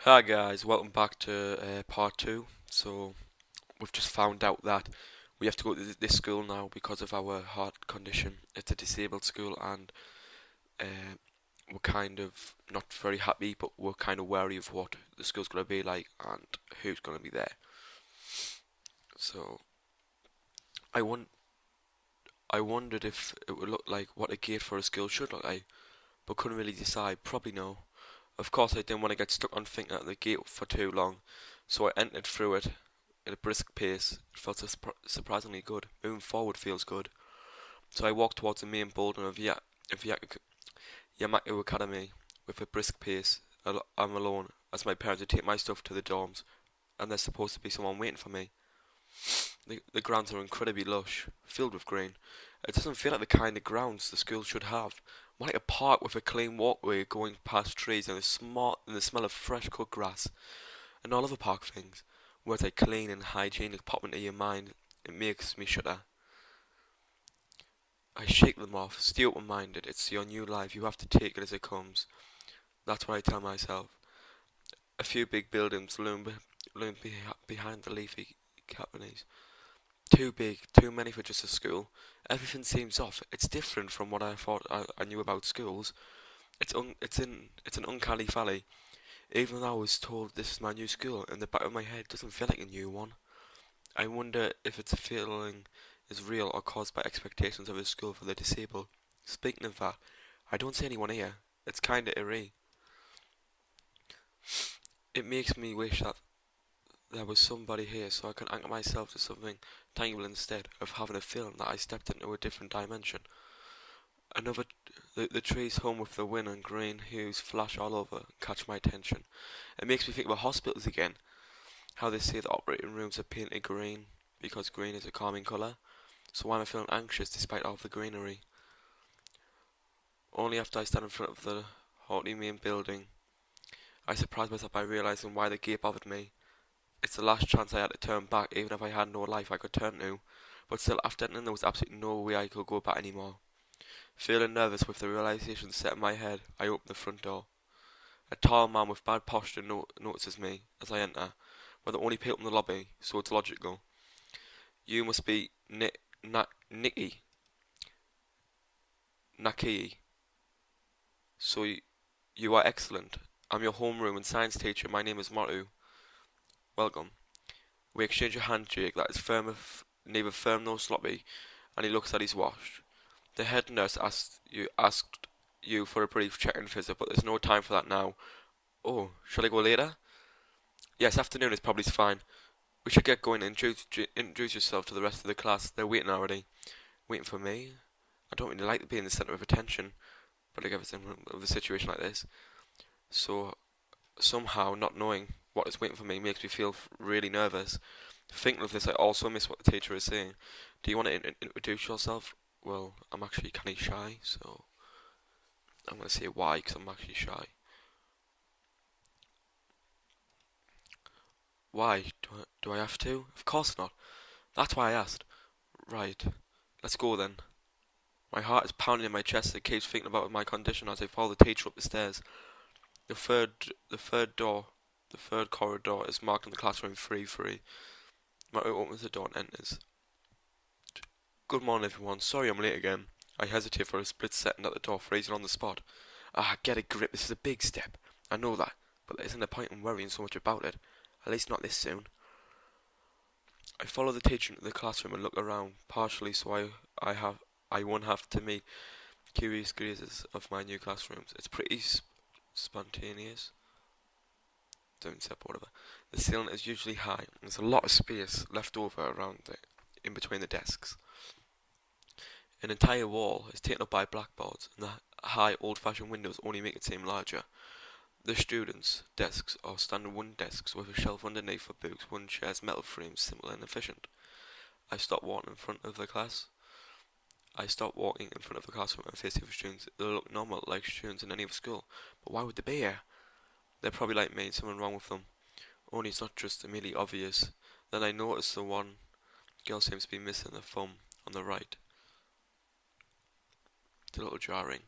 Hi guys, welcome back to part two. So we've just found out that we have to go to this school now because of our heart condition. It's a disabled school, and uh, we're kind of not very happy, but we're kind of wary of what the school's going to be like and who's going to be there. So I won I wondered if it would look like what a gate for a school should look like, but couldn't really decide. Probably no. Of course, I didn't want to get stuck on thinking at the gate for too long, so I entered through it at a brisk pace. It felt surprisingly good. Moving forward feels good. So I walked towards the main building of Yamaku Academy with a brisk pace. I'm alone, as my parents had taken my stuff to the dorms, and there's supposed to be someone waiting for me. The grounds are incredibly lush, filled with green. It doesn't feel like the kind of grounds the school should have. More like a park with a clean walkway going past trees and the smell of fresh cut grass. And all other park things. Words like clean and hygienic pop into your mind. It makes me shudder. I shake them off, stay open-minded. It's your new life. You have to take it as it comes. That's what I tell myself. A few big buildings loom behind the leafy companies. Too big, too many for just a school. Everything seems off. It's different from what I thought I knew about schools. It's an uncanny valley. Even though I was told this is my new school, in the back of my head it doesn't feel like a new one. I wonder if it's a feeling is real or caused by expectations of a school for the disabled. Speaking of that, I don't see anyone here. It's kinda eerie. It makes me wish that there was somebody here so I can anchor myself to something tangible instead of having a feeling that I stepped into a different dimension. Another, the trees hum with the wind and green hues flash all over and catch my attention. It makes me think about hospitals again, how they say the operating rooms are painted green because green is a calming colour. So why am I feeling anxious despite all of the greenery? Only after I stand in front of the haughty main building, I surprise myself by realising why the gate bothered me. It's the last chance I had to turn back, even if I had no life I could turn to. But still, after entering, there was absolutely no way I could go back anymore. Feeling nervous with the realization set in my head, I opened the front door. A tall man with bad posture notices me as I enter. We're the only people in the lobby, so it's logical. You must be Nikki Naki. So you are excellent. I'm your homeroom and science teacher. My name is Maru. Welcome. We exchange a handshake that is neither firm nor sloppy, and he looks at his watch. The head nurse asked you for a brief check-in visit, but there's no time for that now. Oh, shall I go later? Yes, afternoon is probably fine. We should get going and introduce yourself to the rest of the class. They're waiting already. Waiting for me? I don't really like being the centre of attention, but I guess in a situation like this. So somehow not knowing what is waiting for me makes me feel really nervous. Thinking of this, I also miss what the teacher is saying. Do you want to introduce yourself? Well, I'm actually kind of shy, so I'm going to say why, because I'm actually shy. Why? Do I have to? Of course not. That's why I asked. Right. Let's go then. My heart is pounding in my chest as it keeps thinking about my condition as I follow the teacher up the stairs. The third, the third corridor is marked in the classroom 3-3. Mario opens the door and enters. Good morning, everyone. Sorry I'm late again. I hesitate for a split second at the door, freezing on the spot. Get a grip. This is a big step. I know that, but there isn't a point in worrying so much about it. At least not this soon. I follow the teacher into the classroom and look around, partially so I won't have to meet curious gazes of my new classrooms. It's pretty spontaneous. Don't step whatever. The ceiling is usually high. There's a lot of space left over around it, in between the desks. An entire wall is taken up by blackboards, and the high old-fashioned windows only make it seem larger. The students' desks are standard wooden desks with a shelf underneath for books, wooden chairs, metal frames, simple and efficient. I stop walking in front of the class. I stop walking in front of the classroom and face the other students. They look normal, like students in any other school. But why would they be here? They're probably like me, something wrong with them. Only it's not just immediately obvious. Then I notice the one girl seems to be missing the thumb on the right. It's a little jarring.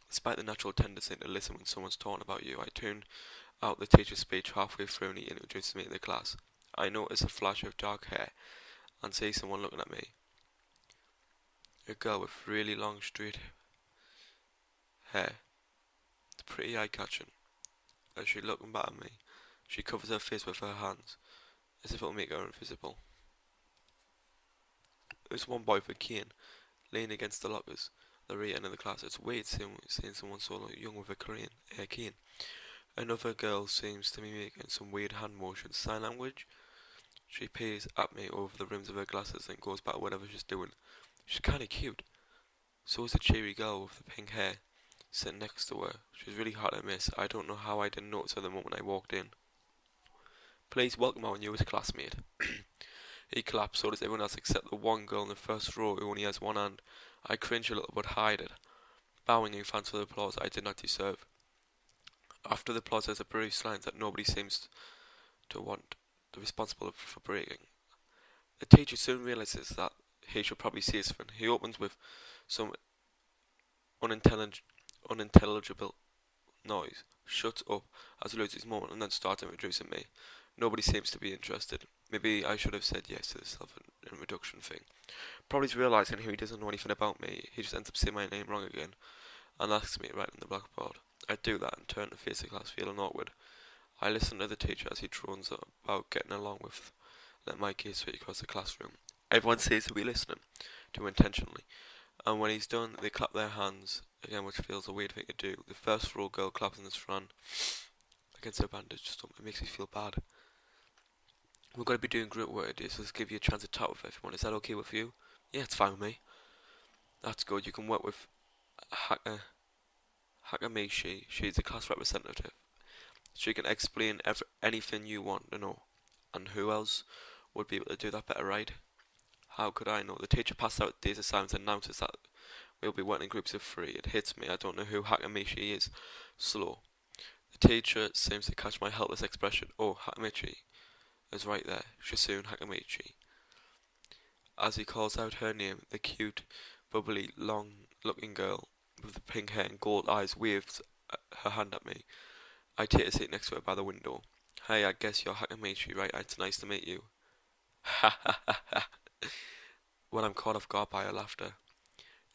Despite the natural tendency to listen when someone's talking about you, I tune out the teacher's speech halfway through and he introduces me to the class. I notice a flash of dark hair and see someone looking at me. A girl with really long straight hair. It's pretty eye-catching. As she looking back at me, she covers her face with her hands, as if it'll make her invisible. There's one boy with a cane, leaning against the lockers at the right end of the class. It's weird seeing someone so young with a cane. Another girl seems to be making some weird hand motion sign language. She peers at me over the rims of her glasses and goes back to whatever she's doing. She's kinda cute. So is the cheery girl with the pink hair sitting next to her. She's really hard to miss. I don't know how I didn't notice her the moment I walked in. Please welcome our newest classmate. He claps, so does everyone else except the one girl in the first row who only has one hand. I cringe a little but hide it, bowing in thanks for the applause I did not deserve. After the applause, there's a brief silence that nobody seems to want the responsible for breaking. The teacher soon realizes that he should probably see his friend. He opens with some unintelligible noise, shuts up as he loses his moment, and then starts introducing me. Nobody seems to be interested. Maybe I should have said yes to the self-introduction thing. Probably he's realising he doesn't know anything about me. He just ends up saying my name wrong again and asks me to write on the blackboard. I do that and turn to face the class, feeling awkward. I listen to the teacher as he drones about getting along with letting my gaze sweep across the classroom. Everyone seems to be listening to him intentionally, and when he's done, they clap their hands again, which feels a weird thing to do. The first row girl claps in his front against her bandaged stomach. It makes me feel bad. We're going to be doing group work today, so let's give you a chance to chat with everyone. Is that okay with you? Yeah, it's fine with me. That's good. You can work with Hakamishi. She's the class representative. She can explain anything you want to know. And who else would be able to do that better, right? How could I know? The teacher passed out day's assignments and announces that we'll be working in groups of 3. It hits me. I don't know who Hakamishi is. Slow. The teacher seems to catch my helpless expression. Oh, Hakamichi is right there. Shizune Hakamichi. As he calls out her name, the cute, bubbly, long-looking girl with the pink hair and gold eyes waves her hand at me. I take a seat next to her by the window. Hey, I guess you're Hakamichi, right? It's nice to meet you. Ha ha ha ha. When I'm caught off guard by her laughter.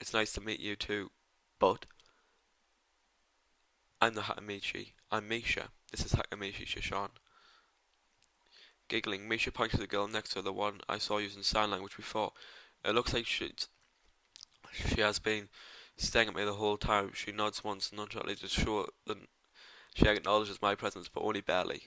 It's nice to meet you too, but I'm the Hakamichi. I'm Misha. This is Hakamichi Shishan. Giggling, Misha points to the girl next to her, the one I saw using sign language before. It looks like she has been staring at me the whole time. She nods once nonchalantly to show that she acknowledges my presence, but only barely.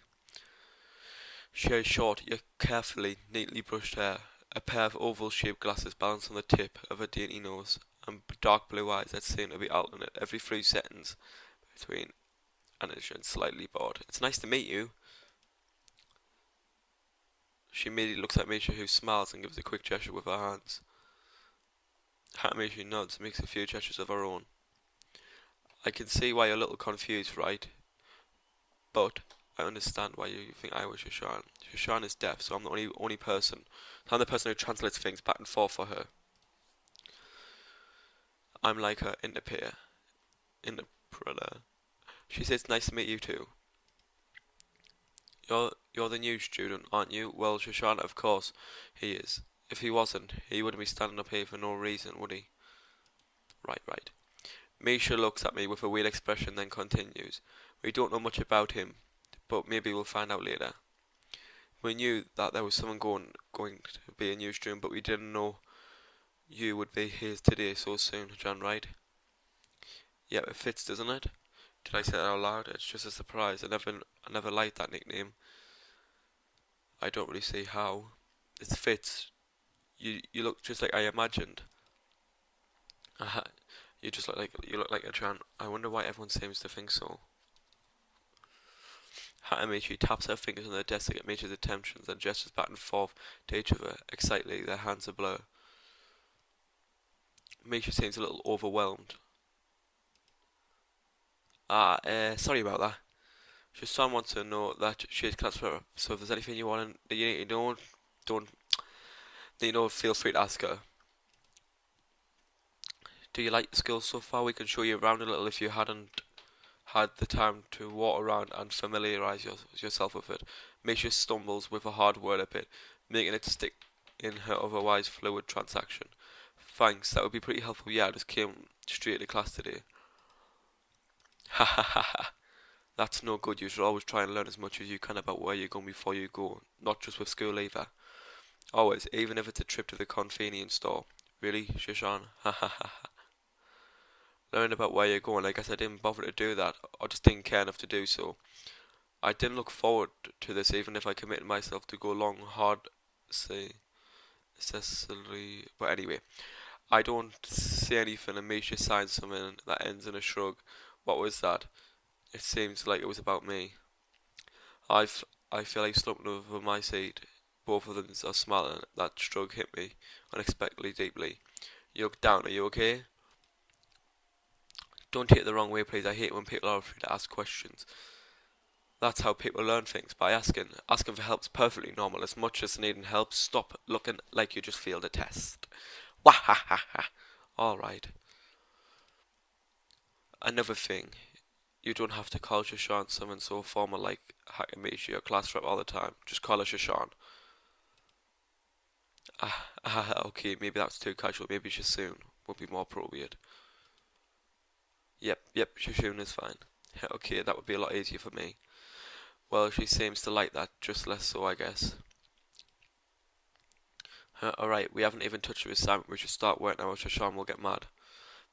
She has short, yet carefully, neatly brushed hair, a pair of oval-shaped glasses balanced on the tip of her dainty nose, and dark blue eyes that seem to be alternate every 3 seconds between Anish and slightly bored. It's nice to meet you. She immediately looks at Misha, who smiles and gives a quick gesture with her hands. Misha nods and makes a few gestures of her own. I can see why you're a little confused, right? But I understand why you think I was Shishan. Shishan is deaf, so I'm the only person. I'm the person who translates things back and forth for her. I'm like her interpreter. She says, nice to meet you too. You're the new student, aren't you? Well, Shoshana, of course, he is. If he wasn't, he wouldn't be standing up here for no reason, would he? Right. Misha looks at me with a weird expression, then continues. We don't know much about him, but maybe we'll find out later. We knew that there was someone going to be a new student, but we didn't know you would be here today so soon, John, right? Yeah, it fits, doesn't it? Did I say that out loud? It's just a surprise. I never liked that nickname. I don't really see how. It fits. You look just like I imagined. You look like a Chan. I wonder why everyone seems to think so. Hatamichi taps her fingers on the desk to get Misha's attention, then gestures back and forth to each other, excitedly, their hands a blur. Misha seems a little overwhelmed. Sorry about that. Shizune wants to know that she is class rep, so if there's anything you need to know, feel free to ask her. Do you like the school so far? We can show you around a little if you hadn't had the time to walk around and familiarize yourself with it. Misha stumbles with a hard word a bit, making it stick in her otherwise fluid transaction. Thanks, that would be pretty helpful. Yeah, I just came straight to class today. Ha ha ha ha. That's no good. You should always try and learn as much as you can about where you're going before you go, not just with school either. Always, even if it's a trip to the convenience store. Really, Shishan? Ha ha ha. Learn about where you're going. I guess I didn't bother to do that, or just didn't care enough to do so. I didn't look forward to this, even if I committed myself to go long, hard, say, Cecily. But anyway, I don't say anything, and Misha signs something that ends in a shrug. What was that? It seems like it was about me. I've, I feel like slumping over my seat. Both of them are smiling. That shrug hit me unexpectedly deeply. You look down. Are you okay? Don't take it the wrong way, please. I hate when people are afraid to ask questions. That's how people learn things, by asking. Asking for help's perfectly normal. As much as needing help, stop looking like you just failed a test. Wah ha ha ha. Alright. Another thing. You don't have to call Shashan someone so formal like Hakamishi, your class rep, all the time. Just call her Shashan. Okay, maybe that's too casual. Maybe Shasune would be more appropriate. Yep, Shasune is fine. Okay, that would be a lot easier for me. Well, she seems to like that, just less so, I guess. Alright, we haven't even touched the assignment. We should start work now or Shashan will get mad.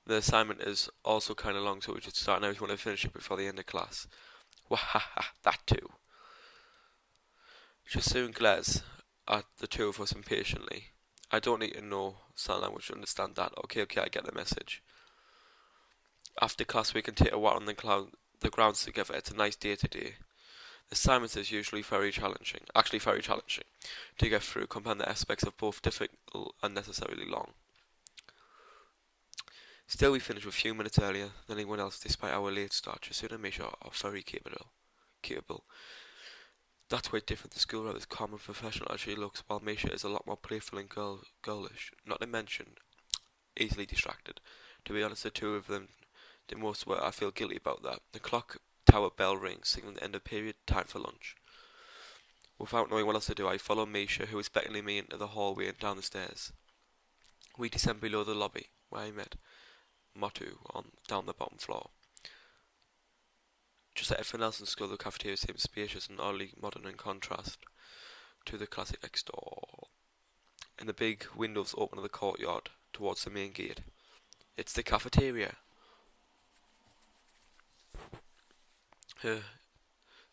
The assignment is also kind of long, so we should start now if you want to finish it before the end of class. Wahaha, that too. Shasune glares at the two of us impatiently. I don't need to know sign language to understand that. Okay, I get the message. After class we can take a walk on the grounds together. It's a nice day today. The assignment is usually very challenging, to get through, comparing the aspects of both difficult and necessarily long. Still, we finished a few minutes earlier than anyone else, despite our late start. Shizune and Misha are very capable. That's why different. The school rep is calm and professional as she looks, while Misha is a lot more playful and girlish. Not to mention, easily distracted. To be honest, the two of them did most work. I feel guilty about that. The clock tower bell rings, signaling the end of period, time for lunch. Without knowing what else to do, I follow Misha, who is beckoning me into the hallway and down the stairs. We descend below the lobby, where I met Motu down the bottom floor. Just like everything else in school, the cafeteria seems spacious and oddly modern in contrast to the classic next door. And the big windows open to the courtyard towards the main gate. It's the cafeteria. Her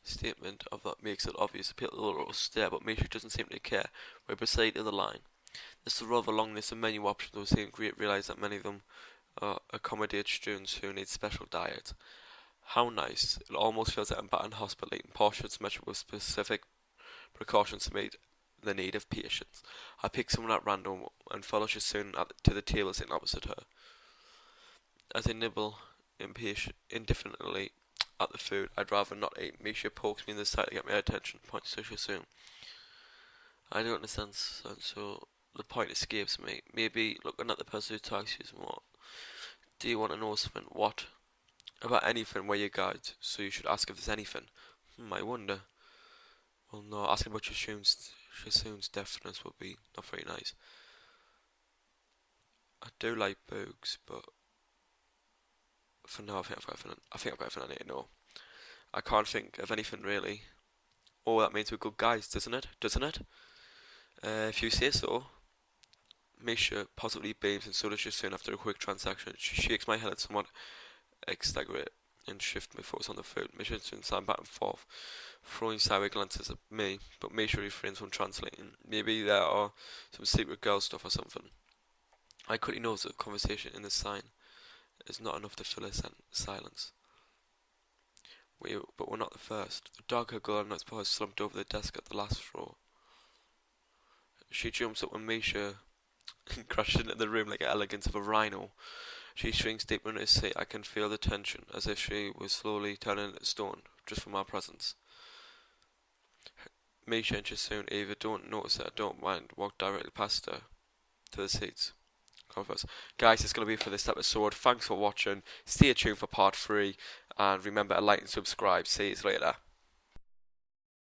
statement of that makes it obvious. People will stare, but Misha doesn't seem to care. We're beside the line. There's a rather long list of menu options. We'll seem great realize that many of them accommodate students who need special diets. How nice. It almost feels like I'm back in hospital eating portions measured with specific precautions to meet the need of patients. I pick someone at random and follow Shizune to the table sitting opposite her. As I nibble indefinitely at the food I'd rather not eat, Misha pokes me in the side to get my attention, points to Shizune. I don't understand, so the point escapes me. Maybe looking at the person who talks to you more. Do you want to know something? What? About anything where you guide, so you should ask if there's anything. I wonder. Well, no, asking about Shisune's deafness would be not very nice. I do like bugs, but for now I think I've got everything I need to know. I can't think of anything really. Oh, that means we're good guys, doesn't it? If you say so. Misha positively beams and so does Shizune after a quick transaction. She shakes my head somewhat exaggerate and shift my focus on the food. Misha turns back and forth, throwing sideways glances at me, but Misha refrains from translating. Maybe there are some secret girl stuff or something. I quickly notice that the conversation in the sign is not enough to fill a silence. But we're not the first. The dark-haired girl I'm not supposed to slumped over the desk at the last row. She jumps up when Misha crashes into the room like the elegance of a rhino. She shrinks deeper into her seat. I can feel the tension, as if she was slowly turning into stone, just from our presence. Misha and Shizune either don't notice it or don't mind, walk directly past her to the seats. Guys, it's going to be for this episode. Thanks for watching. Stay tuned for part 3. And remember to like and subscribe. See you later.